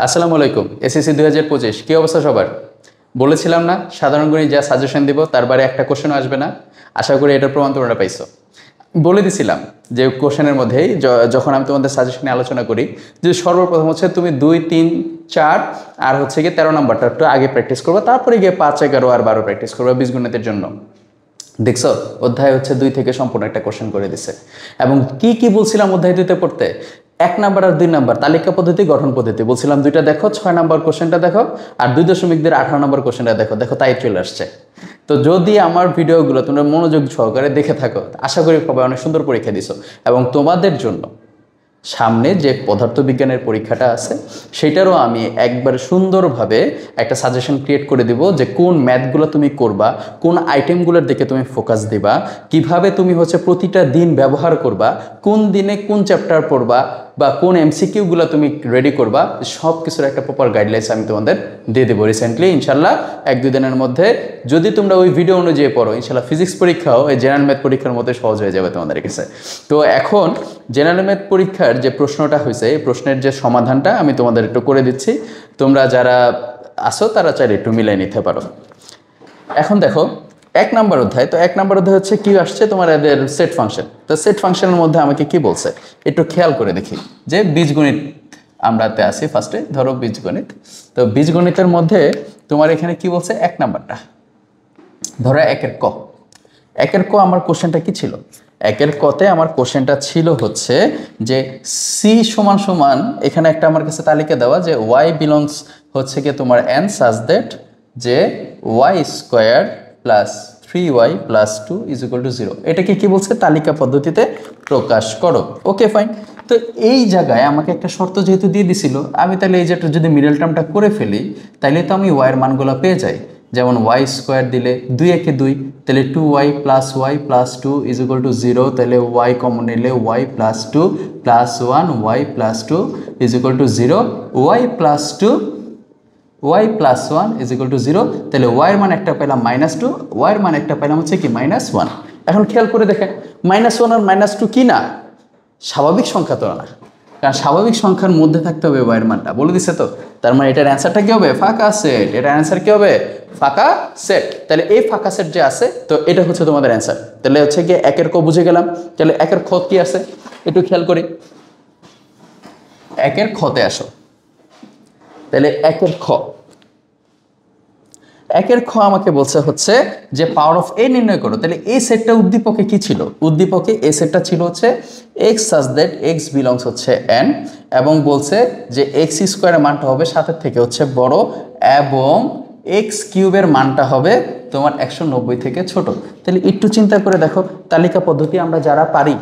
আসসালামু আলাইকুম। এসএসসি 2025 কি অবস্থা সবার? বলেছিলাম না সাধারণ গণিত যা সাজেশন দিব তার বাইরে একটা কোশ্চেনও আসবে না। আশা করি এটার প্রমাণ তোমরা পাইছো। বলে দিছিলাম যে কোশ্চেনের মধ্যেই যখন আমি তোমাদের সাজেশনে আলোচনা করি যে সর্বপ্রথম হচ্ছে তুমি 2, 3, 4 আর হচ্ছে গিয়ে 13 নাম্বারটা একটু আগে প্র্যাকটিস করবো, তারপরে গিয়ে 5, 11 আর 12 প্র্যাকটিস করবো বীজগণিতের জন্য। দেখছো অধ্যায় হচ্ছে 2 থেকে সম্পূর্ণ একটা কোশ্চেন করে দিছে। এবং কি কি বলছিলাম অধ্যায় 2তে পড়তে? 1 নাম্বার আর 2 নাম্বার তালিকা পদ্ধতি, গঠন পদ্ধতি বলছিলাম। 2টা দেখো, 6 নাম্বার কোশ্চেনটা দেখো, আর 2.2 18 নাম্বার কোশ্চেনটা দেখো। দেখো তাই চলে আসছে। তো যদি আমার ভিডিওগুলো তোমরা মনোযোগ সহকারে দেখে থাকো, আশা করি সবাই অনেক সুন্দর পরীক্ষা দিছো। এবং তোমাদের জন্য সামনে যে পদার্থবিজ্ঞানের পরীক্ষাটা আছে সেটারও আমি একবার সুন্দরভাবে একটা সাজেশন ক্রিয়েট করে দিব যে কোন ম্যাথগুলো তুমি করবা, কোন আইটেমগুলোর দিকে তুমি ফোকাস দিবা, কিভাবে তুমি হচ্ছে প্রতিটা দিন ব্যবহার করবা, কোন দিনে কোন চ্যাপ্টার পড়বা বা কোন এমসিকিউগুলো তুমি রেডি করবা, সব কিছুর একটা প্রপার গাইডলাইন্স আমি তোমাদের দিয়ে দেবো রিসেন্টলি ইনশাল্লাহ 1-2 দিনের মধ্যে। যদি তোমরা ওই ভিডিও অনুযায়ী পড়ো ইনশাল্লাহ ফিজিক্স পরীক্ষাও এই জেনারেল ম্যাথ পরীক্ষার মধ্যে সহজ হয়ে যাবে তোমাদের কাছে। তো এখন জেনারেল ম্যাথ পরীক্ষার যে প্রশ্নটা হয়েছে এই প্রশ্নের যে সমাধানটা আমি তোমাদের একটু করে দিচ্ছি, তোমরা যারা আসো তারা চাইলে একটু মিলাই নিতে পারো। এখন দেখো 1 নাম্বার অধ্যায়। তো 1 নাম্বার অধ্যায় হচ্ছে কি আসছে তোমার এদের সেট ফাংশন। তো সেট ফাংশনের মধ্যে আমাকে কি বলছে একটু খেয়াল করে দেখি। যে বীজগণিত আমরাতে আসি ফার্স্টে, ধরো বীজগণিত। তো বীজগণিতের মধ্যে তোমার এখানে কি বলছে 1 নাম্বারটা ধরো 1-এর ক। 1-এর ক আমার কোশ্চেনটা কি ছিল? 1-এর কতে আমার কোশ্চেনটা ছিল হচ্ছে যে সি সমান সমান এখানে একটা আমার কাছে তালিকা দেওয়া যে ওয়াই বিলংস হচ্ছে কি তোমার এন সাজ দ্যাট যে Y square plus 3y plus 2 is equal to 0। এটাকে কি বলছে? তালিকা পদ্ধতিতে প্রকাশ করো। Okay fine. তো এই জায়গায় আমাকে একটা শর্ত যেহেতু দিয়ে দিছিল, আমি তাহলে এই যেটা যদি মিডল টার্মটা করে ফেলি তাহলে তো আমি ওয়াইয়ের মানগুলো পেয়ে যাই। যেমন ওয়াই স্কোয়ার দিলে 2 2, তাহলে 2y plus y plus 2 is equal to 0। তাহলে ওয়াই কমন নিলে y plus 2 plus 1 y plus 2 is equal to 0। Y plus 2 y plus 1 is equal to 0। তাহলে ওয়াইয়ের মান একটা পেলাম -2, ওয়াইয়ের মান একটা পেলাম হচ্ছে কি -1। এখন খেয়াল করে দেখেন -1 আর -2 কি না? স্বাভাবিক সংখ্যা তো না, কারণ স্বাভাবিক সংখ্যার মধ্যে থাকতে হবে ওয়াইয়ের মানটা, বলে দিছে তো। তার মানে এটার অ্যান্সারটা কি হবে? ফাঁকা সেট। এটার অ্যান্সার কি হবে? ফাঁকা সেট। তাহলে এই ফাঁকা সেট যে আছে তো এটা হচ্ছে তোমাদের অ্যান্সার। তাহলে হচ্ছে কি 1-এর ক বুঝে গেলাম। তাহলে 1-এর খ কি আছে একটু খেয়াল করি। 1-এর খতে আসো। তাহলে 1-এর খ, 1-এর খ আমাকে বলছে হচ্ছে যে পাওয়ার অফ এ নির্ণয় করো। তাহলে এই সেটটা উদ্দীপকে কি ছিল? উদ্দীপকে এই সেটটা ছিল হচ্ছে এক্স সাজ দ্যাট এক্স বিলংস হচ্ছে এন, এবং বলছে যে এক্স স্কোয়ারের মানটা হবে 7-এর থেকে হচ্ছে বড়, এবং এক্স কিউবের মানটা হবে তোমার 190 থেকে ছোট। তাহলে একটু চিন্তা করে দেখো, তালিকা পদ্ধতি আমরা যারা পারি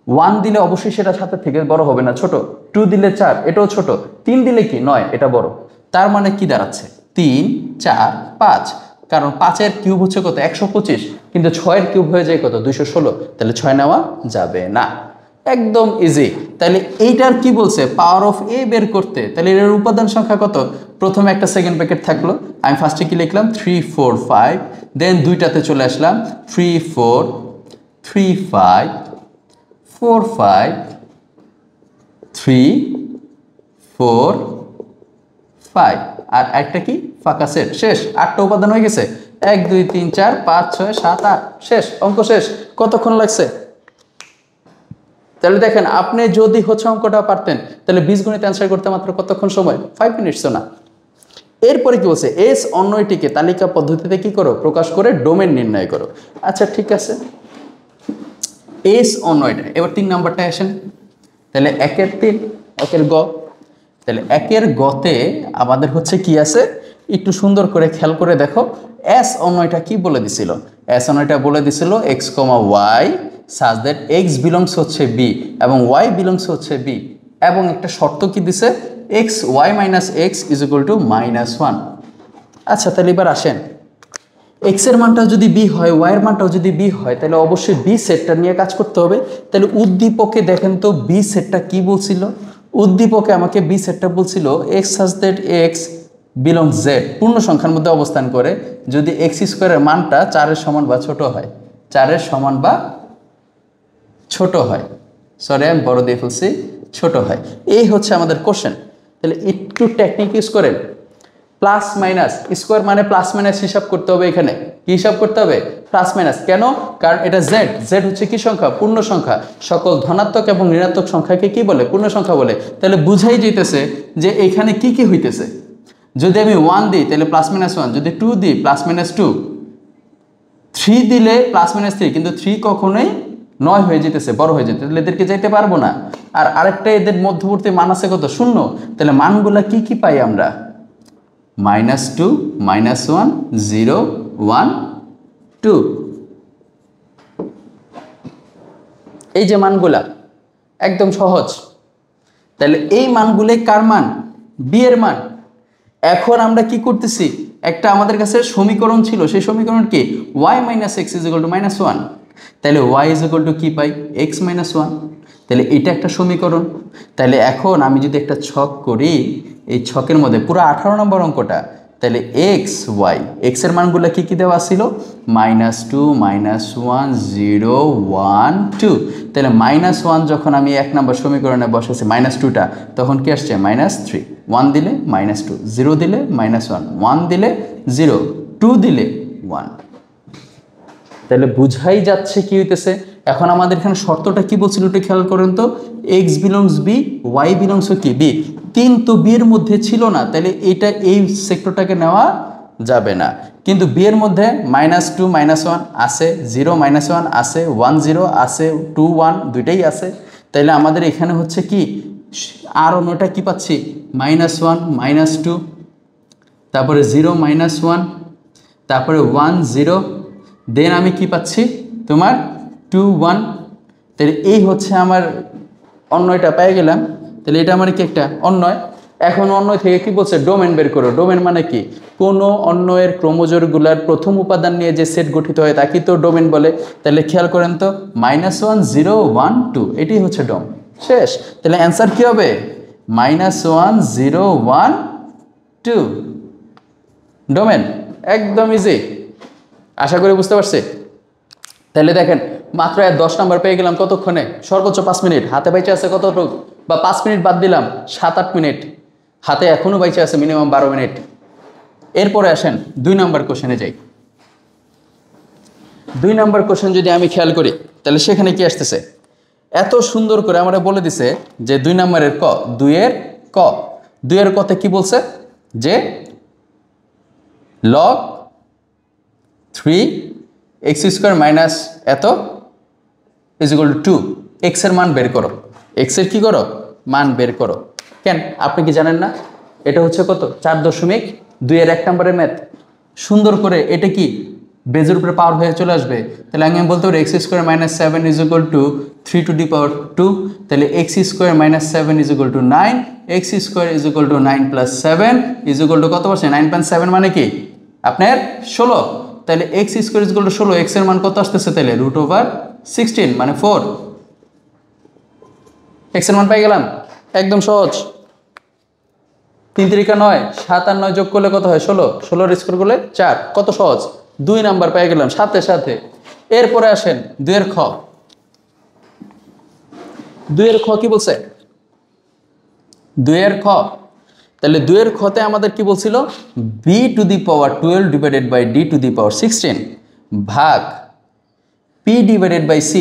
1 দিলে অবশ্যই সেটা 7-এর থেকে বড় হবে না, ছোট। 2 দিলে 4, এটাও ছোট। 3 দিলে কি 9, এটা বড়। তার মানে কি দাঁড়াচ্ছে? 3, 4, 5। কারণ 5-এর কিউব হচ্ছে কত? 125, কিন্তু 6-এর কিউব হয়ে যায় কত? 216। তাহলে 6 নেওয়া যাবে না। একদম ইজি। তাহলে এইটার কি বলছে? পাওয়ার অফ এ বের করতে। তাহলে এর উপাদান সংখ্যা কত? প্রথমে একটা সেকেন্ড ব্র্যাকেট থাকলো, আমি ফার্স্টে কি লিখলাম 3 4 5, দেন দুইটাতে চলে আসলাম 3 4 3 5 4 5 3 4 5, আর একটা কি ফাঁকা সেট। শেষ। 8টা উপাদান হয়ে গেছে। 1 2 3 4 5 6 7 8, শেষ। অঙ্ক শেষ। কতক্ষণ লাগছে? তাহলে দেখেন আপনি যদি হচ্ছে অঙ্কটা পারতেন তাহলে বীজগণিত অ্যান্সার করতে মাত্র কতক্ষণ সময়? 5 মিনিটসও না। এরপরে কি বলছে? এস অন্যটিকে তালিকা পদ্ধতিতে কি করো? প্রকাশ করে ডোমেন নির্ণয় করো। আচ্ছা ঠিক আছে, এস অন্যটা। এবার 3 নাম্বারটা আসেন। তাহলে 1-এর 3, 1-এর গ। তাহলে 1-এর গতে আমাদের হচ্ছে কি আছে একটু সুন্দর করে খেয়াল করে দেখো। এস অন্যটা কি বলে দিছিল? এস অন্যটা বলে দিছিল x comma y such that x belongs হচ্ছে বি এবং ওয়াই বিলংস হচ্ছে বি, এবং একটা শর্ত কি দিছে? X y minus x is equal to -1। আচ্ছা তাহলে এবার আসেন, এক্সের মানটাও যদি বি হয়, ওয়াইয়ের মানটাও যদি বি হয়, তাহলে অবশ্যই বি সেটটা নিয়ে কাজ করতে হবে। তাহলে উদ্দীপকে দেখেন তো বি সেটটা কি বলছিল? উদ্দীপকে আমাকে বি সেটটা বলছিল এক্স সাজ দ্যাট এক্স বিলংস জেড, পূর্ণ সংখ্যার মধ্যে অবস্থান করে যদি এক্স স্কোয়ারের মানটা 4-এর সমান বা ছোট হয়, 4-এর সমান বা ছোট হয়, সরি আমি বড় দিয়ে ফেলছি, ছোট হয়। এই হচ্ছে আমাদের কোশ্চেন। তাহলে একটু টেকনিক ইউজ করেন, প্লাস মাইনাস স্কোয়ার মানে প্লাস মাইনাস হিসাব করতে হবে। এখানে কি হিসাব করতে হবে? Plus minus. কেন? কারণ এটা জেড, জেড হচ্ছে কি সংখ্যা? পূর্ণ সংখ্যা। সকল ধনাত্মক এবং ঋণাত্মক সংখ্যাকে কি বলে? পূর্ণ সংখ্যা বলে। তাহলে বুঝাই যেতেছে যে এখানে কি কি হইতেছে। যদি আমি 1 দিই তাহলে প্লাস মাইনাস 1, যদি 2 দিই প্লাস মাইনাস 2, 3 দিলে প্লাস মাইনাস 3, কিন্তু 3 কখনোই 9 হয়ে যেতেছে, বড় হয়ে যেতে, তাহলে এদেরকে যাইতে পারবো না। আর আরেকটা এদের মধ্যবর্তী মান আছে কত? 0। তাহলে মানগুলা কি কি পাই আমরা? -2, -1, 0, 1, 2, এই যে মানগুলা একদম সহজ। তাহলে এই মানগুলো কার মান? বি এর মান। এখন আমরা কি করতেছি? একটা আমাদের কাছে সমীকরণ ছিল, সেই সমীকরণ কি? y - x = -1। তাহলে y = কি পাই? x - 1। তাহলে এটা একটা সমীকরণ। তাহলে এখন আমি যদি একটা ছক করি, এই ছকের মধ্যে পুরো 18 নম্বর অঙ্কটা, তাহলে x y, x এর মানগুলো কি কি দেওয়া ছিল? -2, -1, 0, 1, 2। তাহলে -1 যখন আমি 1 নম্বর সমীকরণে বসেছি, -2টা, তখন কি আসছে? -3। 1 দিলে -2, 0 দিলে -1, 1 দিলে 0, 2 দিলে 1। তাহলে বুঝাই যাচ্ছে কি হইতেছে। এখন আমাদের এখানে শর্তটা কি বলছিল একটু খেয়াল করেন তো। x belongs B, y belongs কি? বি। 3 তো বি এর মধ্যে ছিল না, তাহলে এটা এই সেক্টরটাকে নেওয়া যাবে না। কিন্তু বি এর মধ্যে -2, -1 আছে, 0, -1 আছে, 1, 0 আছে, 2, 1 দুইটাই আছে। তাহলে আমাদের এখানে হচ্ছে কি আর অন্যটা কি পাচ্ছি? -1, -2, তারপরে 0, -1, তারপরে 1, 0, দেন আমি কি পাচ্ছি? তোমার 2, 1। তাহলে এই হচ্ছে আমার অন্যয়টা পেয়ে গেলাম। তাহলে এটা আমার কি একটা অন্যয়। এখন অন্যয় থেকে কি বলছে? ডোমেন বের করো। ডোমেন মানে কি? কোনো অন্যয়ের ক্রোমোজোরগুলার প্রথম উপাদান নিয়ে যে সেট গঠিত হয় তাকে তো ডোমেন বলে। তাহলে খেয়াল করেন তো, -1, 0, 1, 2 এটাই হচ্ছে ডোম। শেষ। তাহলে অ্যান্সার কি হবে? -1, 0, 1, 2 ডোমেন। একদম ইজি। আশা করি বুঝতে পারছি। তাহলে দেখেন মাত্র 10 নাম্বার পেয়ে গেলাম কতক্ষণে? সর্বোচ্চ 5 মিনিট। হাতে বাইচে আছে কতটুকু? বা 5 মিনিট বাদ দিলাম, 7-8 মিনিট। হাতে এখনও বাইচে আছে মিনিমাম 12 মিনিট। এরপরে আসেন 2 নাম্বার কোশ্চেনে যাই। 2 নাম্বার কোশ্চেন যদি আমি খেয়াল করি, তাহলে সেখানে কি আসতেছে? এত সুন্দর করে আমরা বলে দিছে যে 2 নাম্বারের ক, 2-এর ক, 2-এর কতে কি বলছে? যে log 3x² মাইনাস এত = 2, x এর মান বের করো। x এর কি করো? মান বের করো। কেন আপনি কি জানেন না? এটা হচ্ছে কত? 4.2 1 নম্বরের ম্যাথ। সুন্দর করে এটা কি বেজের উপরে পাওয়ার হয়ে চলে আসবে। তাহলে আমি বলতে পারি x² - 7 = 3 ^ 2। তাহলে x² - 7 = 9, x² = 9 + 7 = কত পারছে? 9.7 মানে কি আপনার 16। তাহলে x² = 16, x এর মান কত আসতেছে? তাহলে √16 মানে 4। x এর মান পাই গেলাম। একদম সহজ। 3 × 3 = 9, 7 আর 9 যোগ করলে কত হয়? 16, 16 স্কোয়ার করলে 4। কত সহজ। 2 নাম্বার পেয়ে গেলাম সাথে সাথে। এরপরে আসেন 2-এর খ। 2-এর খ কি বলছে? 2-এর খ। তাহলে 2-এর খতে আমাদের কি বলছিল? b⁴ / d⁴ ভাগ p/c,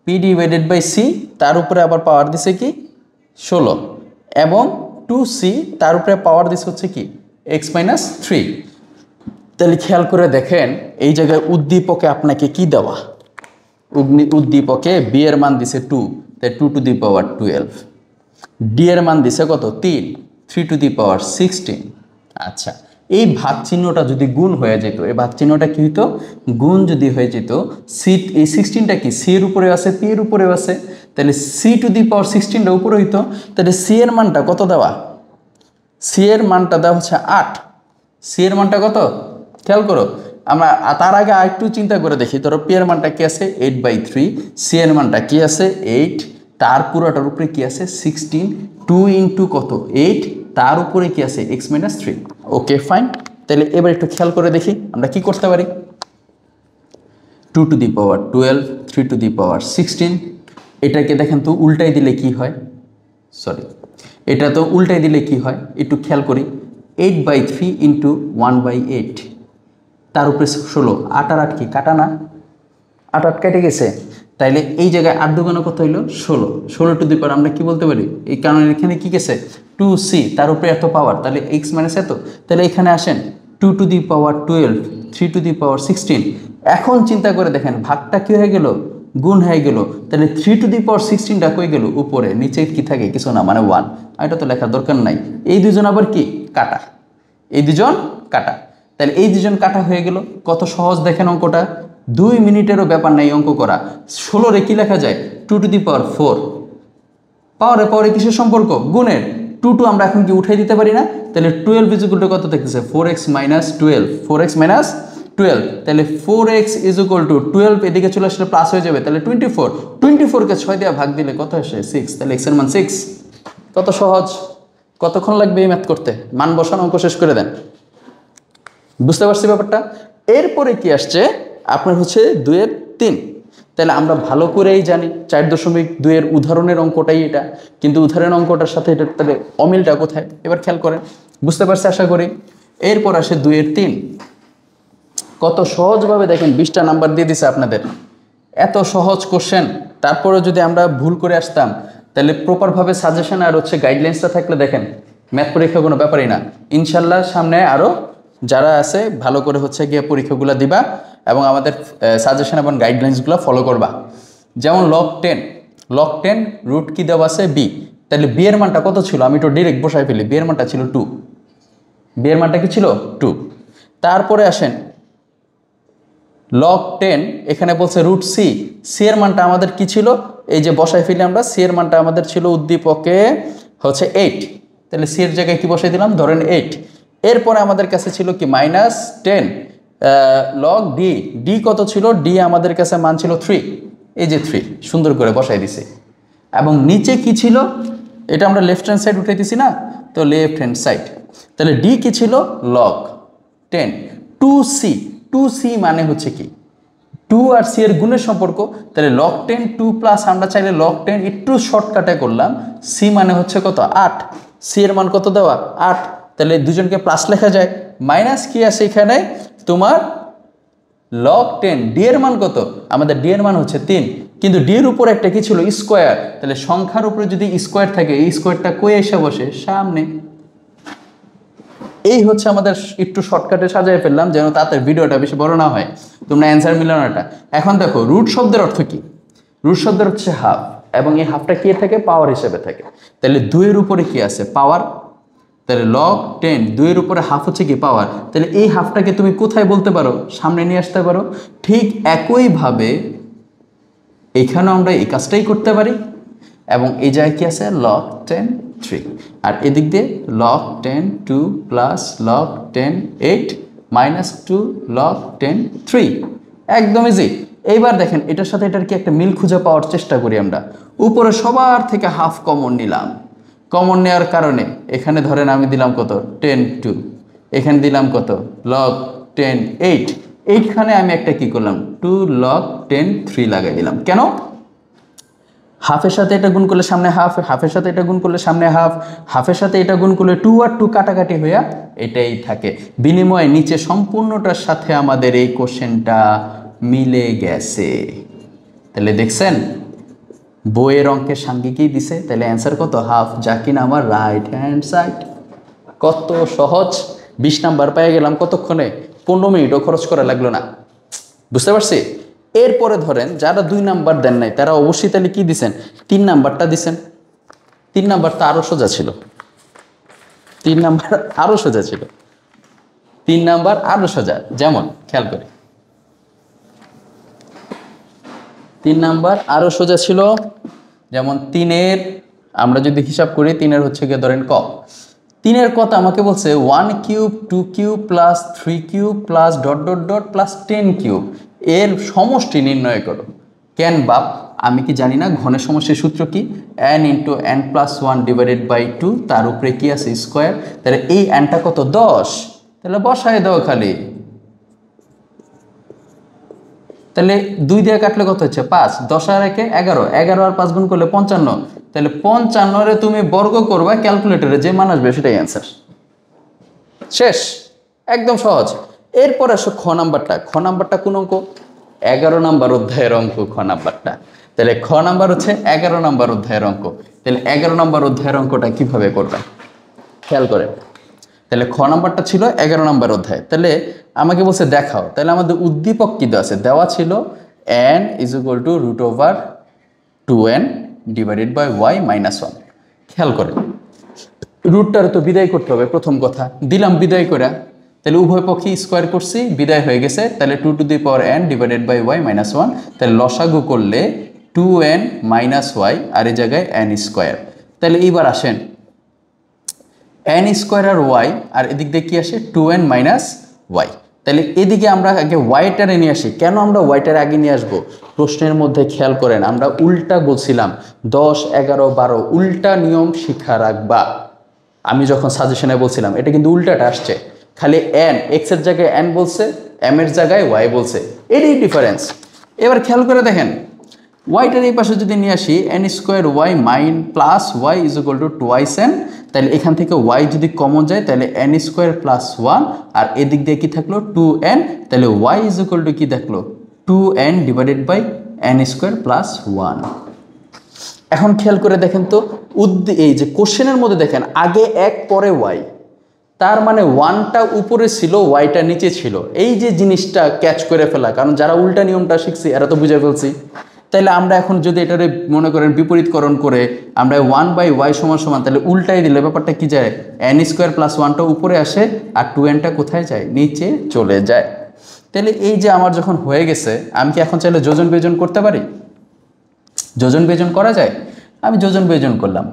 p/c তার উপরে আবার পাওয়ার দিছে কি 16 এবং 2c তার উপরে পাওয়ার দিছে হচ্ছে কি x - 3। তাহলে খেয়াল করে দেখেন এই জায়গায় উদ্দীপকে আপনাকে কি দেওয়া? উদ্দীপকে b এর মান দিছে 2, তাই 2^12। d এর মান দিছে কত? 3, 3^16। আচ্ছা, এই ভাগ চিহ্নটা যদি গুণ হয়ে যেত, এই ভাগ চিহ্নটা কি হইতো? গুণ যদি হয়ে যেত, এই 16টা কি c এর উপরে আছে, p এর উপরেও আছে, তাহলে c⁴16টা উপরে হইতো। তাহলে c এর মানটা কত দেওয়া? c এর মানটা দেওয়া হচ্ছে 8। c এর মানটা কত? খেয়াল করো। আমরা তার আগে আরেকটু চিন্তা করে দেখি। ধরো p এর মানটা কি আছে? 8/3, c এর মানটা কি আছে? 8, তার পুরোটার উপরে কি আছে? 16, 2 × কত? 8, তার উপরে কি আছে? x - 3। Okay fine. তাহলে এবার একটু খেয়াল করে দেখি আমরা কি করতে পারি। 2^12, 3^16, এটাকে দেখেন তো উল্টাই দিলে কি হয়? সরি, এটা তো উল্টাই দিলে কি হয় একটু খেয়াল করি, 8/3 ইন্টু 1/8, তার উপরে 16, 8 আর 8 কি কাটা না, 8 8 কেটে গেছে, তাইলে এই জায়গায় 8 দুগুণে কত হইলো 16, 16 টু দি পাওয়ার আমরা কি বলতে পারি, এই কারণ এখানে কি গেছে 2c, তার উপরে এত পাওয়ার, তাহলে x মাইনাস এত, তাহলে এখানে আসেন 2 to the power 12, 3 to the পাওয়ার 16। এখন চিন্তা করে দেখেন ভাগটা কি হয়ে গেল, গুণ হয়ে গেল, তাহলে 3 টু দি পাওয়ার 16টা কই গেল উপরে, নিচে কি থাকে কিছু না মানে 1, এটা তো লেখার দরকার নাই। এই দুজন আবার কি কাটা, এই দুজন কাটা, তাহলে এই দুজন কাটা হয়ে গেল। কত সহজ দেখেন অঙ্কটা, 2 মিনিটেরও ব্যাপার নাই অঙ্ক করা। 16 কি লেখা যায় 2 টু দি পাওয়ার 4, পাওয়ারে পাওয়ারে কিসের সম্পর্ক, গুণের, 2 আমরা এখন কি উঠাই দিতে পারি না, তাহলে 12 ইকুয়াল টু কত দেখতেছে 4x মাইনাস 12, 4x মাইনাস 12, তাহলে 4x ইকুয়াল টু 12 এদিকে চলে আসলে প্লাস হয়ে যাবে, তাহলে 24, 24কে 6 দিয়ে ভাগ দিলে কত আসে 6, তাহলে x এর মান 6। কত সহজ, কতক্ষণ লাগবে এই ম্যাথ করতে, মান বসান অঙ্ক শেষ করে দেন। বুঝতে পারছি ব্যাপারটা। এরপরে কি আসছে আপনার হচ্ছে 2-3, তাহলে আমরা ভালো করেই জানি 4.2 এর উদাহরণের অঙ্কটাই এটা, কিন্তু উদাহরণের অঙ্কটার সাথে এটা তাহলে অমিলটা কোথায়, এবার খেয়াল করেন, বুঝতে পারছি আশা করি। এরপর আসে 2-3, কত সহজভাবে দেখেন 20টা নাম্বার দিয়ে দিছে আপনাদের, এত সহজ কোশ্চেন, তারপরে যদি আমরা ভুল করে আসতাম তাহলে প্রপারভাবে সাজেশন আর হচ্ছে গাইডলাইন্সটা থাকলে দেখেন ম্যাথ পরীক্ষা কোনো ব্যাপারই না। ইনশাল্লাহ সামনে আরও যারা আছে ভালো করে হচ্ছে গিয়ে পরীক্ষাগুলো দিবা এবং আমাদের সাজেশন এবং গাইডলাইন্সগুলো ফলো করবা। যেমন লগ 10 রুট কি দেওয়া আছে বি, তাহলে বি এর মানটা কত ছিল, আমি তো ডিরেক্ট বসাই ফেলি, বি এর মানটা ছিল 2, বি এর মানটা কি ছিল 2। তারপরে আসেন লগ 10, এখানে বলছে রুট সি, সি এর মানটা আমাদের কি ছিল, এই যে বসাই ফেলি আমরা, সি এর মানটা আমাদের ছিল উদ্দীপকে হচ্ছে 8, তাহলে সি এর জায়গায় কি বসাই দিলাম ধরেন 8। এরপরে আমাদের কাছে ছিল কি -10 লগ ডি কত ছিল, ডি আমাদের কাছে মান ছিল 3, এই যে 3 সুন্দর করে বসাই দিছি। এবং নিচে কি ছিল, এটা আমরা লেফট হ্যান্ড সাইড উঠে দিছি না, তো লেফট হ্যান্ড সাইড, তাহলে ডি কি ছিল লগ 10, 2c মানে হচ্ছে কি 2 আর c এর গুণের সম্পর্ক, তাহলে log 10 2 প্লাস আমরা চাইলে log 10 একটু শর্টকাটে করলাম, c মানে হচ্ছে কত 8, c এর মান কত দেওয়া 8, তাহলে দুজনকে প্লাস লেখা যায়, মাইনাস কি আছে এখানে তোমার log 10, d এর মান কত, আমাদের d এর মান হচ্ছে 3, কিন্তু d এর উপর একটা কি ছিল স্কোয়ার, তাহলে সংখ্যার উপরে যদি স্কোয়ার থাকে এই স্কোয়ারটা কই এসে বসে সামনে। এই হচ্ছে আমাদের একটু শর্টকাটে সাজায় ফেললাম যেন তাতে ভিডিওটা বেশি বড় না হয়, তোমরা অ্যান্সার মিলানোটা। এখন দেখো রুট শব্দের অর্থ কি, রুট শব্দের হচ্ছে হাফ, এবং এই হাফটা কি থাকে পাওয়ার হিসেবে থাকে, তাহলে 2 এর উপরে কি আছে পাওয়ার, তাহলে log 10 2 এর উপরে হাফ হচ্ছে কি পাওয়ার, তাহলে এই হাফটাকে তুমি কোথায় বলতে পারো সামনে নিয়ে আসতে পারো। ঠিক একইভাবে এখানেও আমরা এই কাজটাই করতে পারি, এবং এই জায়গায় কি আছে log 10 3, আর এদিক দিয়ে log 10 2 plus log 10 8 minus 2 log 10 3, একদম ইজি। এইবার দেখেন এটার সাথে এটার কি একটা মিল খুঁজে পাওয়ার চেষ্টা করি আমরা, উপরে সবার থেকে হাফ কমন নিলাম, কমন নেওয়ার কারণে এখানে ধরেন আমি দিলাম কত 10 2, এখানে দিলাম কত log 10 8, এইখানে আমি একটা কি করলাম 2 log 10 3 লাগাই দিলাম। কেন, হাফের সাথে এটা গুণ করলে সামনে হাফ, হাফের সাথে এটা গুণ করলে সামনে হাফ, হাফের সাথে এটা গুণ করলে 2 আর 2 কাটাকাটি হইয়া এটাই থাকে, বিনিময়ে নিচে সম্পূর্ণটার সাথে আমাদের এই কোশ্চেনটা মিলে গেছে। তাহলে দেখছেন বইয়ের অঙ্কের সাংঘিকই দিছে, তাহলে অ্যান্সার কত হাফ, যা কিনা আমার রাইট হ্যান্ড সাইড। কত সহজ, 20 নাম্বার পেয়ে গেলাম কতক্ষণে, 15 মিনিটও খরচ করা লাগলো না, বুঝতে পারছি। এরপরে ধরেন যারা 2 নাম্বার দেন নাই তারা অবশ্যই তাহলে কি দিছেন 3 নাম্বারটা দিছেন, 3 নাম্বারটা আরো সোজা ছিল, 3 নাম্বার আরো সোজা ছিল, 3 নাম্বার আরো সোজা। যেমন খেয়াল করি 3 নাম্বার আরো সোজা ছিল, যেমন 3-এর আমরা যদি হিসাব করি 3-এর হচ্ছে গিয়ে ধরেন ক, 3-এর কথা আমাকে বলছে 1 cube 2 cube plus 3 cube plus dot dot dot plus 10 cube, এর সমষ্টি নির্ণয় করো। কেন বাপ, আমি কি জানি না ঘনের সমষ্টির সূত্র কি, n into n plus 1 divided by 2, তার উপরে কি আছে স্কোয়ার, তাহলে এই nটা কত 10, তাহলে বসায় দাও খালি তাহলে 2 দিয়ে কাটলে কত হচ্ছে 5, 10 আর 1 11, 11 আর 5 গুণ করলে 55। তাহলে 55 রে তুমি বর্গ করবা, ক্যালকুলেটরে যে মান আসবে সেটাই অ্যান্সার। শেষ, একদম সহজ। এরপর আসো খ নাম্বারটা। খ নাম্বারটা কোন অঙ্ক? 11 নাম্বার অধ্যায়ের অঙ্ক খ নাম্বারটা। তাহলে খ নাম্বার হচ্ছে 11 নাম্বার অধ্যায়ের অঙ্ক। তাহলে 11 নাম্বার অধ্যায়ের অঙ্কটা কিভাবে করবে খেয়াল করে। তাহলে খ নাম্বারটা ছিল 11 নাম্বার অধ্যায়। তাহলে আমাকে বলছে দেখাও। তাহলে আমাদের উদ্দীপক কি দেওয়া আছে? দেওয়া ছিল n = √2n divided by y - 1। খেয়াল করে, রুটটার তো বিদায় করতে হবে, প্রথম কথা দিলাম বিদায় করে। তাহলে উভয় পক্ষে স্কোয়ার করছি, বিদায় হয়ে গেছে। তাহলে 2n ডিভাইডেড বাই y - 1। তাহলে লসাগু করলে 2n - y, আর এই জায়গায় n স্কোয়ার। তাহলে এইবার আসেন n স্কোয়ার আর y, আর এদিক দিয়ে কি আসে 2n - y। তাহলে এদিকে আমরা আগে ওয়াইটারে নিয়ে আসি। কেন আমরা ওয়াইটারে আগে নিয়ে আসবো? প্রশ্নের মধ্যে খেয়াল করেন, আমরা উল্টা বলছিলাম 10, 11, 12 উল্টা নিয়ম শিক্ষা রাখবা। আমি যখন সাজেশনে বলছিলাম এটা কিন্তু উল্টাটা আসছে, খালি n x এর জায়গায় n বলছে, m এর জায়গায় y বলছে, এটাই ডিফারেন্স। এবার খেয়াল করে দেখেন, ওয়াইটার এই পাশে যদি নিয়ে আসি n square y plus y = 2n। তাহলে এখান থেকে y যদি কমন যায় তাহলে n স্কোয়ার প্লাস 1, আর এদিক দিয়ে কি থাকলো 2n। তাহলে y = কি থাকলো 2n divided by n square plus 1। এখন খেয়াল করে দেখেন তো, এই যে কোশ্চেনের মধ্যে দেখেন আগে 1 পরে y, তার মানে 1টা উপরে ছিল, yটা নিচে ছিল। এই যে জিনিসটা ক্যাচ করে ফেলা, কারণ যারা উল্টা নিয়মটা শিখছি এরা তো বুঝে ফেলছি। তাহলে আমরা এখন যদি এটারে মনে করেন বিপরীতকরণ করে আমরা 1/y = তাহলে উল্টাই দিলে ব্যাপারটা কি যায়, n স্কোয়ার প্লাস 1টা উপরে আসে আর 2nটা কোথায় যায়, নিচে চলে যায়। তাহলে এই যে আমার যখন হয়ে গেছে, আমি কি এখন চাইলে যোজন বিয়োজন করতে পারি? যোজন বিয়োজন করা যায়। আমি যোজন বিয়োজন করলাম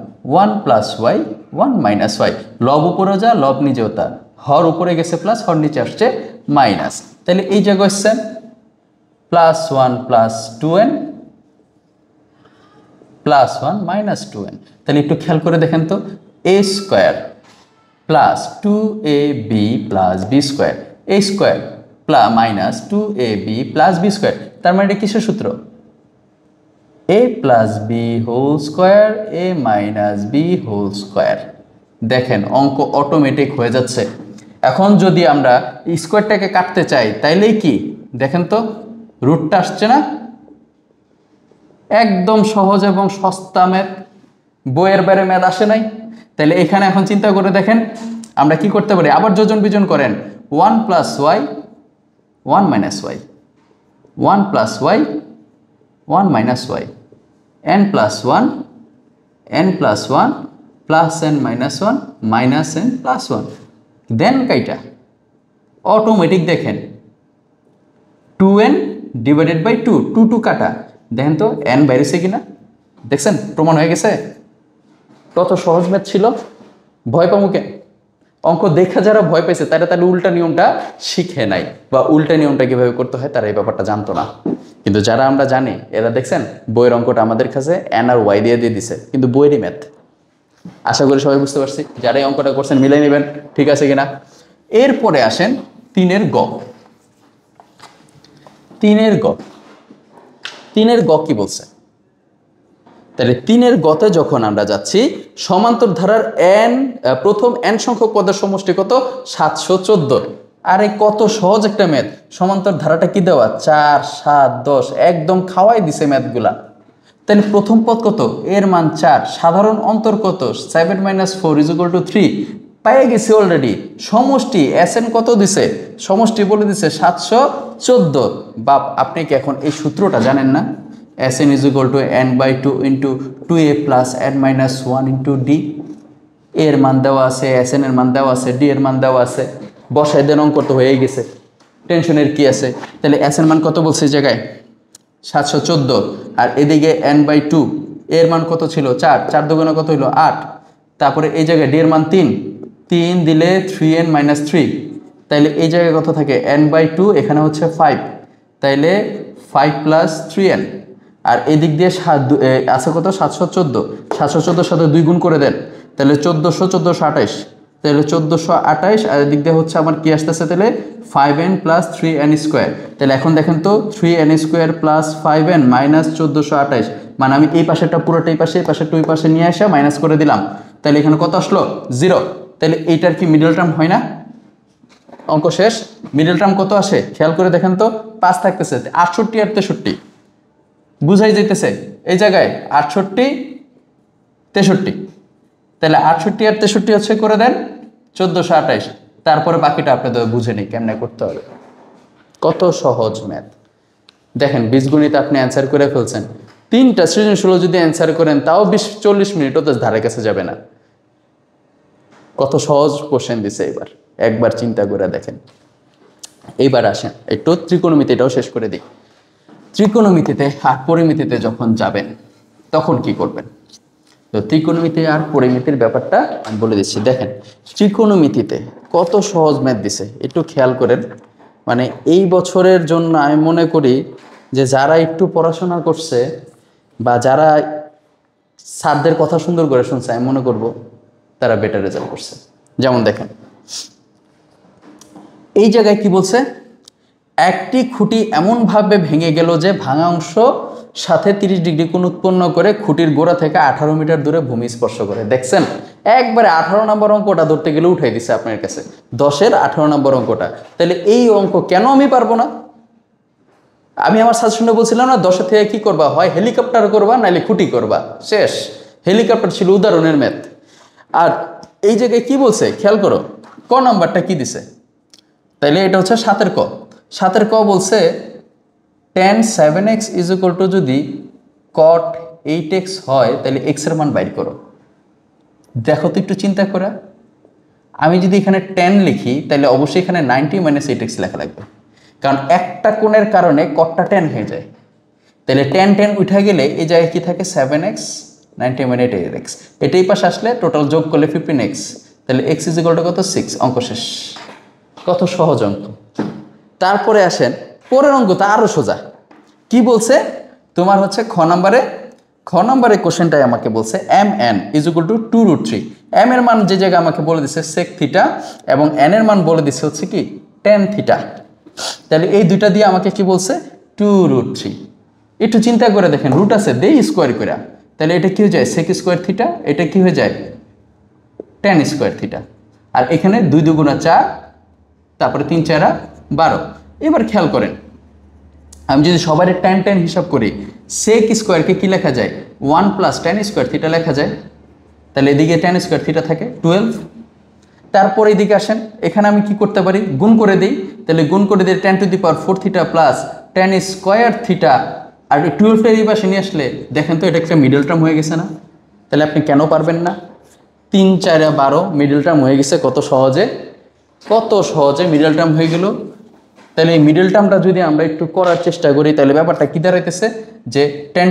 1 + y 1 - y, লব উপরে যা লব নিচেও তা, হর উপরে গেছে প্লাস, হর নিচে আসছে মাইনাস। তাহলে এই জায়গায় হচ্ছে +1 + 2n +1 - 2n। তাহলে একটু খেয়াল করে দেখেন তো, a square plus 2ab plus b square, a square minus 2ab plus b square. তার মানে এটা কিসের সূত্র? a plus B whole square a minus B whole square. দেখেন অঙ্ক অটোমেটিক হয়ে যাচ্ছে। এখন যদি আমরা স্কোয়ারটাকে কাটতে চাই তাইলে কি দেখেন তো, রুটটা আসছে না? একদম সহজ এবং সস্তা ম্যাথ, বইয়ের বাইরে ম্যাথ আসে নাই। তাহলে এখানে এখন চিন্তা করে দেখেন আমরা কি করতে পারি। আবার যোজন বিয়োজন করেন 1 + y 1 - y 1 + y 1 - y n + 1 n + 1 plus n - 1 minus n + 1। দেন কাইটা অটোমেটিক দেখেন 2n ডিভাইডেড বাই 2, 2 2 কাটা। দেখেন তো n বাইরেছে কিনা, দেখছেন প্রমাণ হয়ে গেছে। কত সহজ ম্যাথ ছিল, ভয় পাবো কেন? অঙ্ক দেখা যারা ভয় পেয়েছে তারা তাহলে উল্টা নিয়মটা শিখে নাই, বা উল্টা নিয়মটা কিভাবে করতে হয় তারা এই ব্যাপারটা জানতো না। কিন্তু যারা আমরা জানি এরা দেখছেন বইয়ের অঙ্কটা আমাদের কাছে n আর y দিয়ে দিছে, কিন্তু বইয়েরই ম্যাথ। আশা করি সবাই বুঝতে পারছি। যারা এই অঙ্কটা করছেন মিলাই নেবেন ঠিক আছে কিনা। এরপরে আসেন 3-এর গ। 3-এর গ, 3-এর গ কি বলছে? তাহলে 3-এর গতে যখন আমরা যাচ্ছি, সমান্তর ধারার প্রথম n সংখ্যক পদের সমষ্টি কত? 714। আরে কত সহজ একটা ম্যাথ। সমান্তর ধারাটা কি দেওয়া? 4 7 10, একদম খাওয়াই দিছে ম্যাথগুলা। তাহলে প্রথম পদ কত? এর মান 4, সাধারণ অন্তর কত? 7 - 4 = 3 পেয়ে গেছি অলরেডি। সমষ্টি Sn কত দিছে? সমষ্টি বলে দিছে 714। বাপ, আপনি কি এখন এই সূত্রটা জানেন না? Sn = n/2 × 2a + n - 1 × d। এর মান দেওয়া আছে, Sn এর মান দেওয়া আছে, d এর মান দেওয়া আছে, বসাই দেন অঙ্ক তো হয়েই গেছে, টেনশনের কি আছে। তাহলে Sn মান কত বলছে এই জায়গায়? 714। আর এদিকে n/2 এর মান কত ছিল? 4, 4 দুগুণে কত হইলো? 8। তারপরে এই জায়গায় d এর মান 3, 3 দিলে 3n - 3। তাইলে এই জায়গায় কত থাকে? n/2, এখানে হচ্ছে 5, তাইলে 5 + 3n। আর এদিক দিয়ে আছে কত? 714। 714 সাথে 2 গুণ করে দেন, তাহলে 1400 1428। তাহলে 1428, আর এদিক দিয়ে হচ্ছে আমার কি আসতেছে তাহলে 5n + 3n²। তাহলে এখন দেখেন তো 3n² + 5n - 1428, মানে আমি এই পাশেরটা পুরোটা এই পাশে, এই পাশেরটা ওই পাশে নিয়ে আসা মাইনাস করে দিলাম। তাহলে এখানে কত আসলো? 0। তাহলে এইটার কি মিডল টার্ম হয় না? অঙ্ক শেষ। মিডল টার্ম কত আসে খেয়াল করে দেখেন তো, 5 থাকতেছে, 68 আর 63 বুঝাই যাইতেছে এই জায়গায় 68 63। তাহলে 68 আর 63 হচ্ছে করে দেন 1428, তারপরে বাকিটা আপনাদের বুঝে নেই কেমনে করতে হবে। কত সহজ ম্যাথ দেখেন, বীজগণিত আপনি অ্যান্সার করে ফেলছেন। 3টা সৃজনশীল যদি অ্যান্সার করেন তাও 20-40 মিনিটও তো ধারে কাছে যাবে না। কত সহজ কোশ্চেন দিছে, এবার একবার চিন্তা করে দেখেন। এইবার আসেন একটু ত্রিকোণমিতি, এটাও শেষ করে দিই। ত্রিকোণমিতিতে আর পরিমিতিতে যখন যাবেন তখন কি করবেন? তো ত্রিকোণমিতি আর পরিমিতির ব্যাপারটা আমি বলে দিচ্ছি। দেখেন ত্রিকোণমিতিতে কত সহজ ম্যাথ দিছে, একটু খেয়াল করেন। মানে এই বছরের জন্য আমি মনে করি যে যারা একটু পড়াশোনা করছে বা যারা স্যারদের কথা সুন্দর করে শুনছে, আমি মনে করব তারা বেটার রেজাল্ট করছে। যেমন দেখেন এই জায়গায় কি বলছে, একটি খুঁটি এমনভাবে ভেঙে গেল যে ভাঙা অংশ সাথে 30 ডিগ্রি কোণ উৎপন্ন করে খুঁটির গোড়া থেকে 18 মিটার দূরে ভূমি স্পর্শ করে। দেখছেন একবারে 18 নম্বর অঙ্কটা ধরতে গেলে উঠাই দিছে আপনার কাছে, 10-এর 18 নম্বর অঙ্কটা। তাহলে এই অঙ্ক কেন আমি পারবো না? আমি আমার সাজেশনে বলছিলাম না 10 থেকে কি করবা, হয় হেলিকপ্টার করবা নাহলে খুঁটি করবা, শেষ। হেলিকপ্টার ছিল উদাহরণের ম্যাথ। আর এই জায়গায় কি বলছে খেয়াল করো, ক নাম্বারটা কি দিছে, তাইলে এটা হচ্ছে 7-এর ক। 7-এর ক বলছে tan 7x = যদি cot 8x হয় তাহলে x এর মান বাইর করো। দেখো তো একটু চিন্তা করে, আমি যদি এখানে tan লিখি তাহলে অবশ্যই এখানে 90 - 8x লেখা লাগবে, কারণ একটা কোণের কারণে কটটা tan হয়ে যায়। তাহলে tan উঠে গেলে এই জায়গায় কি থাকে 7x 90 - 8x, এটাই পাশে আসলে টোটাল যোগ করলে 15x, তাহলে x = কত 6। অঙ্ক শেষ। কত সহজ অঙ্ক। তারপরে আসেন পরের অঙ্কটা আরো সোজা। কি বলছে তোমার হচ্ছে খ নম্বরে কোশ্চেনটাই আমাকে বলছে mn = 2√3। m এর মান যে জায়গায় আমাকে বলে দিচ্ছে sec থিটা এবং n এর মান বলে দিচ্ছে হচ্ছে কি tan থিটা। তাহলে এই দুইটা দিয়ে আমাকে কি বলছে 2√3। একটু চিন্তা করে দেখেন, রুট আছে দেই স্কোয়ার করে, তাহলে এটা কি হয়ে যায় sec স্কোয়ার থিটা, এটা কি হয়ে যায় tan স্কোয়ার থিটা। আর এখানে 2 × 2 = 4, তারপরে 3 × 4 = 12। এবার খেয়াল করেন আমি যদি সবার tan হিসাব করি, sec স্কোয়ারকে কি লেখা যায় 1 + tan স্কোয়ার থিটা লেখা যায়। তাহলে এদিকে tan স্কোয়ার থিটা থাকে 12। তারপর এদিকে আসেন, এখানে আমি কি করতে পারি গুণ করে দিই, তাহলে গুণ করে দিই tan⁴ theta plus tan square theta, আর 12 এর এই পাশে নিয়ে আসলে দেখেন তো এটা একটা মিডল টার্ম হয়ে গেছে না? তাহলে আপনি কেন পারবেন না? 3 × 4 = 12 মিডল টার্ম হয়ে গেছে। কত সহজে মিডল টার্ম হয়ে গেল। তাহলে এই মিডল টার্মটা যদি আমরা একটু করার চেষ্টা করি তাহলে ব্যাপারটা কি দাঁড়াইতেছে যে tan⁴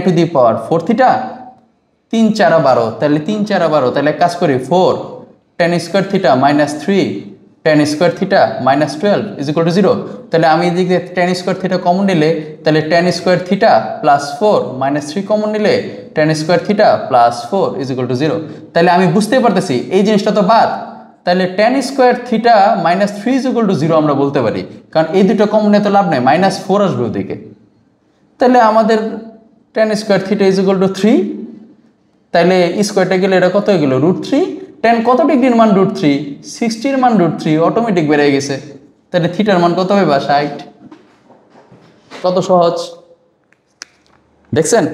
থিটা 3 × 4 = 12, তাহলে 3 × 4 = 12, তাহলে কাজ করি 4 tan square theta - 3 tan square theta - 12 = 0। তাহলে আমি এদিকে tan স্কোয়ার থিটা কমন নিলে তাহলে tan স্কোয়ার থিটা + 4 - 3 কমন নিলে tan স্কোয়ার থিটা + 4 = 0। তাহলে আমি বুঝতে পারতেছি এই জিনিসটা তো বাদ, তাহলে tan স্কোয়ার থিটা - 3 = 0 আমরা বলতে পারি, কারণ এই দুটো কমন নিয়ে তো লাভ নেই, -4 আসবে ওদিকে। তাহলে আমাদের tan স্কোয়ার থিটা = 3, তাহলে স্কোয়ারটা গেলে এটা কত হয়ে গেল √3। tan কত ডিগ্রির মান √3, 60 এর মান √3, অটোমেটিক বেড়ে গেছে। তাহলে থিটার মান কত হবে 60। কত সহজ দেখছেন।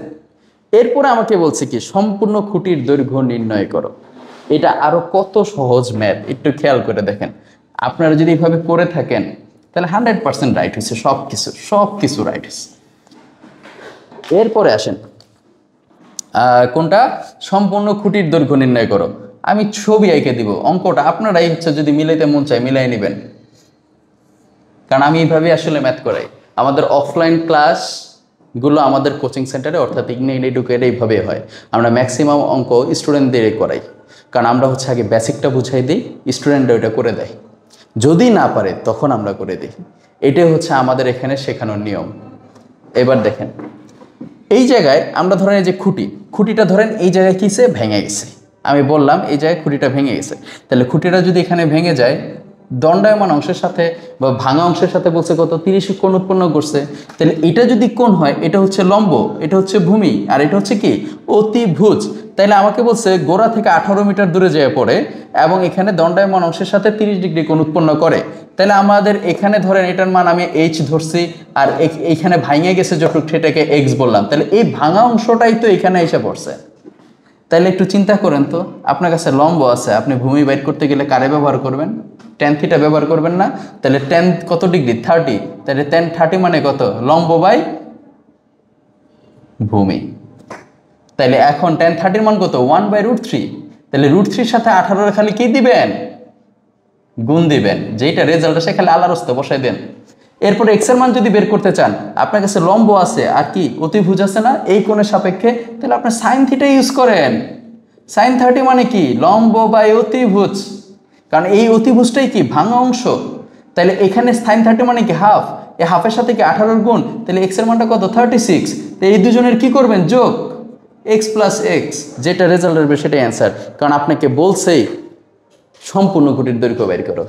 এরপরে আমাকে বলছে কি সম্পূর্ণ খুঁটির দৈর্ঘ্য নির্ণয় করো। এটা আরো কত সহজ ম্যাথ, একটু খেয়াল করে দেখেন। আপনারা যদি এইভাবে করে থাকেন তাহলে 100% রাইট হয়েছে, সব কিছু রাইট হয়েছে। এরপরে আসেন কোনটা সম্পূর্ণ খুঁটির দৈর্ঘ্য নির্ণয় করো। আমি ছবি এঁকে দিব, অঙ্কটা আপনারাই হচ্ছে যদি মিলাইতে মন চায় মিলাই নেবেন, কারণ আমি এইভাবে আসলে ম্যাথ করাই। আমাদের অফলাইন ক্লাসগুলো আমাদের কোচিং সেন্টারে অর্থাৎ ইগনাইট এডুকেট এইভাবে হয়। আমরা ম্যাক্সিমাম অঙ্ক স্টুডেন্টদের করাই, কারণ আমরা হচ্ছে আগে বেসিকটা বুঝাই দিই, স্টুডেন্টরা ওইটা করে দেয়, যদি না পারে তখন আমরা করে দিই। এটাই হচ্ছে আমাদের এখানে শেখানোর নিয়ম। এবার দেখেন এই জায়গায় আমরা ধরেন এই যে খুঁটিটা ধরেন এই জায়গায় কিসে ভেঙে গেছে, আমি বললাম এই জায়গায় খুঁটিটা ভেঙে গেছে, তাহলে খুঁটিটা যদি এখানে ভেঙে যায়, দণ্ডায়মান অংশের সাথে বা ভাঙা অংশের সাথে বলছে কত 30 কোণ উৎপন্ন করছে, তাহলে এটা যদি কোণ হয় এটা হচ্ছে লম্ব, এটা হচ্ছে ভূমি, আর এটা হচ্ছে কি অতিভুজ। তাইলে আমাকে বলছে গোড়া থেকে 18 মিটার দূরে যেয়ে পড়ে এবং এখানে দণ্ডায়মান অংশের সাথে 30 ডিগ্রি কোণ উৎপন্ন করে। তাহলে আমাদের এখানে ধরেন এটার মান আমি এইচ ধরছি, আর এইখানে ভাঙে গেছে যতটুকু সেটাকে এক্স বললাম, তাহলে এই ভাঙা অংশটাই তো এখানে এসে পড়ছে। তাহলে একটু চিন্তা করেন তো, আপনার কাছে লম্ব আছে, আপনি ভূমি বাইর করতে গেলে কারে ব্যবহার করবেন? tan থিটা ব্যবহার করবেন না? তাহলে tan কত ডিগ্রি 30, তাহলে tan 30 মানে কত লম্ব বাই ভূমি। তাহলে এখন tan 30 মান কত 1/√3, তাহলে √3 সাথে 18 খালি কি দিবেন গুণ দিবেন, যেটা রেজাল্ট আসে খালি আল্লাহর রাস্তায় বসাই দেন। এরপরে এক্স এর মান যদি বের করতে চান, আপনার কাছে লম্ব আছে আর কি অতিভুজ আছে না এই কোণের সাপেক্ষে, তাহলে আপনি sin থিটা ইউজ করেন। sin 30 মানে কি লম্ব বাই অতিভুজ, কারণ এই অতিভুজটাই কি ভাঙা অংশ। তাহলে এখানে sin 30 মানে কি হাফ, এই হাফের সাথে কি 18 গুণ, তাহলে এক্স এর মানটা কত 36। তো এই দুজনের কি করবেন যোগ, x + x, যেটা রেজাল্ট আসবে সেটাই অ্যান্সার। কারণ আপনাকে বলছেই সম্পূর্ণ খুঁটির দৈর্ঘ্য বের করো,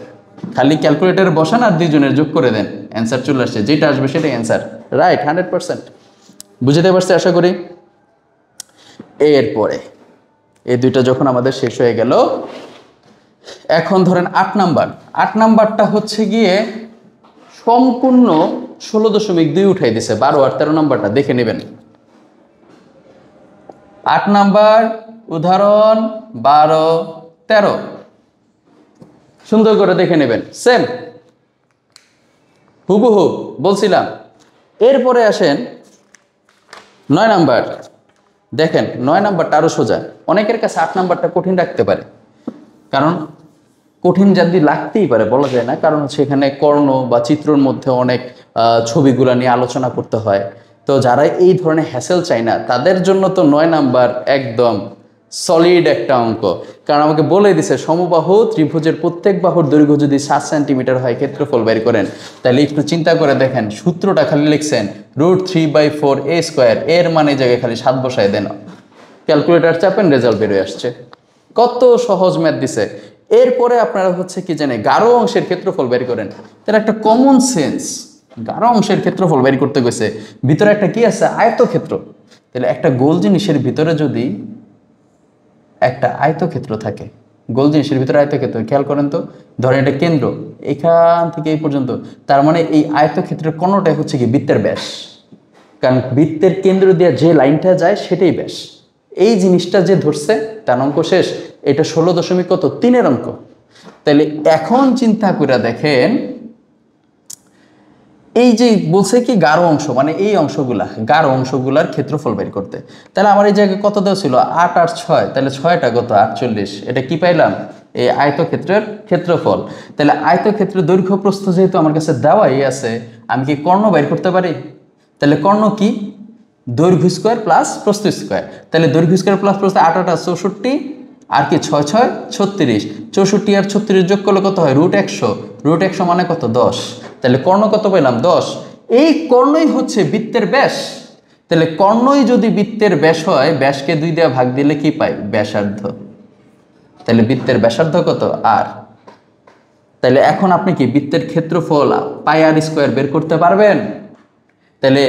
খালি ক্যালকুলেটরে বসান আর দুইজনের যোগ করে দেন, অ্যান্সার চলে আসছে, যেটা আসবে সেটাই অ্যান্সার, রাইট 100%। বুঝতে পারছি আশা করি। এরপরে এই দুইটা যখন আমাদের শেষ হয়ে গেল, এখন ধরেন 8 নাম্বারটা হচ্ছে গিয়ে সম্পূর্ণ 16.2 উঠাই দিছে, 12 আর 13 নাম্বারটা দেখে নেবেন। 8 নাম্বার উদাহরণ 12, 13 সুন্দর করে দেখে নেবেন, সেম হুবহু বলছিলাম। এরপরে আসেন 9 নাম্বার, দেখেন 9 নাম্বারটা আরো সোজা। অনেকের কাছে 8 নাম্বারটা কঠিন রাখতে পারে, কারণ কঠিন যদি লাগতেই পারে বলা যায় না, কারণ হচ্ছে এখানে কর্ণ বা চিত্রর মধ্যে অনেক ছবিগুলো নিয়ে আলোচনা করতে হয়। তো যারা এই ধরনের হ্যাসেল চায় না তাদের জন্য তো 9 নাম্বার একদম সলিড একটা অঙ্ক। কারণ আমাকে বলে দিছে সমবাহু ত্রিভুজের প্রত্যেক বাহুর দৈর্ঘ্য যদি 7 সেন্টিমিটার হয় ক্ষেত্রফল বের করেন। তাহলে একটু চিন্তা করে দেখেন, সূত্রটা খালি লিখছেন √3/4a², এর মানে জায়গায় খালি 7 বসায় দেন, ক্যালকুলেটর চাপেন রেজাল্ট বেরিয়ে আসছে। কত সহজ ম্যাথ দিছে। এরপরে আপনারা হচ্ছে কি জানে গাঢ় অংশের ক্ষেত্রফল বের করেন। তাহলে একটা কমন সেন্স, গাঢ় অংশের ক্ষেত্রফল বের করতে গেছে, ভিতরে একটা কি আছে আয়তক্ষেত্র। তাহলে একটা গোল জিনিসের ভিতরে যদি একটা আয়তক্ষেত্র থাকে, গোল জিনিসের ভিতরে আয়তক্ষেত্র, খেয়াল করেন তো, ধরেন এটা কেন্দ্র এখান থেকে এই পর্যন্ত, তার মানে এই আয়তক্ষেত্রের কোণটাই হচ্ছে কি বৃত্তের ব্যাস, কারণ বৃত্তের কেন্দ্র দিয়ে যে লাইনটা যায় সেটাই ব্যাস। এই জিনিসটা যে ধরছে তার অঙ্ক শেষ। এটা 16.3 অঙ্ক। তাহলে এখন চিন্তা করে দেখেন, এই যে বলছে কি গাঢ় অংশ মানে এই অংশগুলা, গাঢ় অংশগুলার ক্ষেত্রফল বের করতে। তাহলে আমার এই জায়গায় কত দেওয়া ছিল 8 আর 6, তাহলে 6টা কত 48। এটা কি পাইলাম এই আয়তক্ষেত্রের ক্ষেত্রফল। তাহলে আয়তক্ষেত্রের দৈর্ঘ্য প্রস্থ যেহেতু আমার কাছে দেওয়াই আছে, আমি কি কর্ণ বের করতে পারি? তাহলে কর্ণ কি দৈর্ঘ্য স্কোয়ার প্লাস প্রস্থ স্কোয়ার। তাহলে দৈর্ঘ্য স্কোয়ার প্লাস প্রস্থ 8 8 64, আর কি 6 6 36, 64 আর 36 যোগ করলে কত হয় √100, √100 মানে কত 10। তাহলে কর্ণ কত পেলাম 10। এই কর্ণই হচ্ছে বৃত্তের ব্যাস। তাহলে কর্ণই যদি বৃত্তের ব্যাস হয়, ব্যাসকে 2 দিয়ে ভাগ দিলে কি পাই ব্যাসার্ধ। তাহলে বৃত্তের ব্যাসার্ধ কত আর। তাহলে এখন আপনি কি বৃত্তের ক্ষেত্রফল πr² বের করতে পারবেন? তাহলে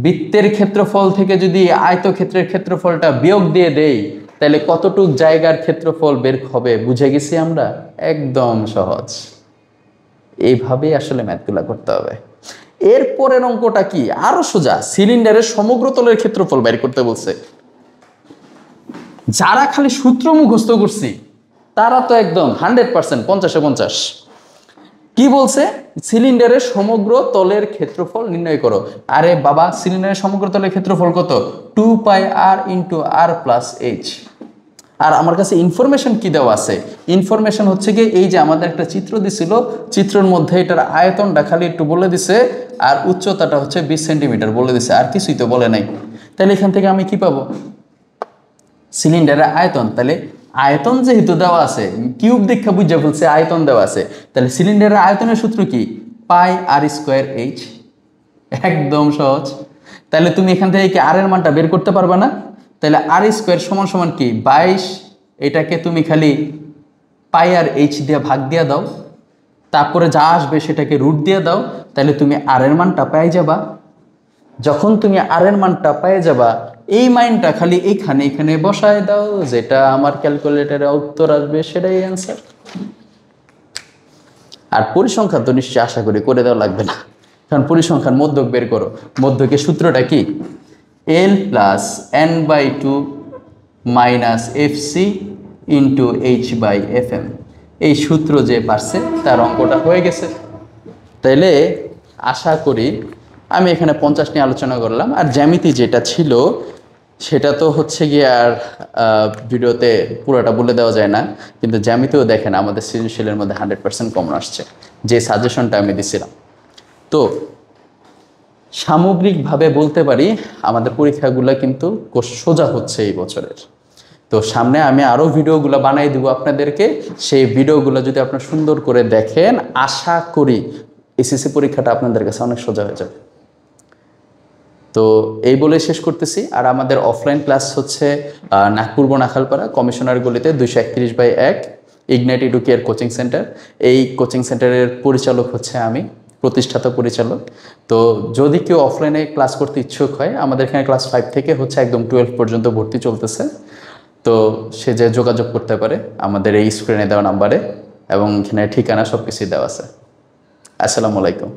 বৃত্তের ক্ষেত্রফল থেকে যদি আয়তক্ষেত্রের ক্ষেত্রফলটা বিয়োগ দিয়ে দেই, তাহলে কতটুক জায়গার ক্ষেত্রফল বের হবে বুঝে গেছি আমরা। একদম সহজ, এইভাবেই আসলে ম্যাথগুলা করতে হবে। এরপরের অঙ্কটা কি আরো সোজা, সিলিন্ডারের সমগ্র তলের ক্ষেত্রফল বের করতে বলছে। যারা খালি সূত্র মুখস্থ করছি তারা তো একদম 100% 50-50। কি বলছে সিলিন্ডারের সমগ্র তলের ক্ষেত্রফল নির্ণয় করো। আরে বাবা, সিলিন্ডারের সমগ্র তলের ক্ষেত্রফল কত 2πr × r + h। আর আমার কাছে ইনফরমেশন কি দেওয়া আছে, ইনফরমেশন হচ্ছে কি এই যে আমাদের একটা চিত্র দিছিল, চিত্রের মধ্যে এটার আয়তনটা খালি একটু বলে দিছে আর উচ্চতাটা হচ্ছে 20 সেন্টিমিটার বলে দিছে, আর কিছুই তো বলে নাই। তাহলে এখান থেকে আমি কি পাবো সিলিন্ডারের আয়তন। তাহলে আয়তন যেহেতু দেওয়া আছে, কিউব দীক্ষা বুঝে ফেলছে আয়তন দেওয়া আছে, তাহলে সিলিন্ডারের আয়তনের সূত্র কি πr²h। একদম সহজ। তাহলে তুমি এখান থেকে কি আর এর মানটা বের করতে পারবে না? তাহলে r² = কি 22 এটাকে তুমি খালি পাই আর এইচ দিয়ে ভাগ দিয়ে দাও, তারপরে যা আসবে সেটাকে রুট দিয়ে দাও, তাহলে তুমি আর এর মানটা পেয়ে যাবা। যখন তুমি আর এর মানটা পেয়ে যাবা, এই মানটা খালি এখানে বসায় দাও, যেটা আমার ক্যালকুলেটরে উত্তর আসবে সেটাই অ্যান্সার। আর পরিসংখ্যান তো নিশ্চয়ই আশা করি করে দেওয়া লাগবে না, কারণ পরিসংখ্যান মধ্যক বের করো। মধ্যকের সূত্রটা কি? L plus N by two minus F C into H by F M. এই সূত্র যে পারছে তার অঙ্কটা হয়ে গেছে। তাইলে আশা করি আমি এখানে 50 নিয়ে আলোচনা করলাম। আর জ্যামিতি যেটা ছিল সেটা তো হচ্ছে গিয়ে আর ভিডিওতে পুরোটা বলে দেওয়া যায় না, কিন্তু জ্যামিতিও দেখেন আমাদের সৃজনশীলের মধ্যে 100% কমন আসছে, যে সাজেশনটা আমি দিছিলাম। তো সামগ্রিকভাবে বলতে পারি আমাদের পরীক্ষাগুলো কিন্তু সোজা হচ্ছে এই বছরের। তো সামনে আমি আরও ভিডিওগুলো বানাই দিব আপনাদেরকে, সেই ভিডিওগুলো যদি আপনারা সুন্দর করে দেখেন, আশা করি এসএসসি পরীক্ষাটা আপনাদের কাছে অনেক সোজা হয়ে যাবে। তো এই বলে শেষ করতেছি। আর আমাদের অফলাইন ক্লাস হচ্ছে নাগপুর নাখালপাড়া কমিশনার গলিতে 231/1 ইগনাইট এডুকেয়ার কোচিং সেন্টার। এই কোচিং সেন্টারের পরিচালক হচ্ছে আমি, প্রতিষ্ঠাতা পরিচালক। তো যদি কেউ অফলাইনে ক্লাস করতে ইচ্ছুক হয়, আমাদের এখানে ক্লাস 5 থেকে হচ্ছে একদম 12 পর্যন্ত ভর্তি চলতেছে। তো সে যে যোগাযোগ করতে পারে আমাদের এই স্ক্রিনে দেওয়া নাম্বারে, এবং এখানে ঠিকানা সব কিছুই দেওয়া আছে। আসসালামু আলাইকুম।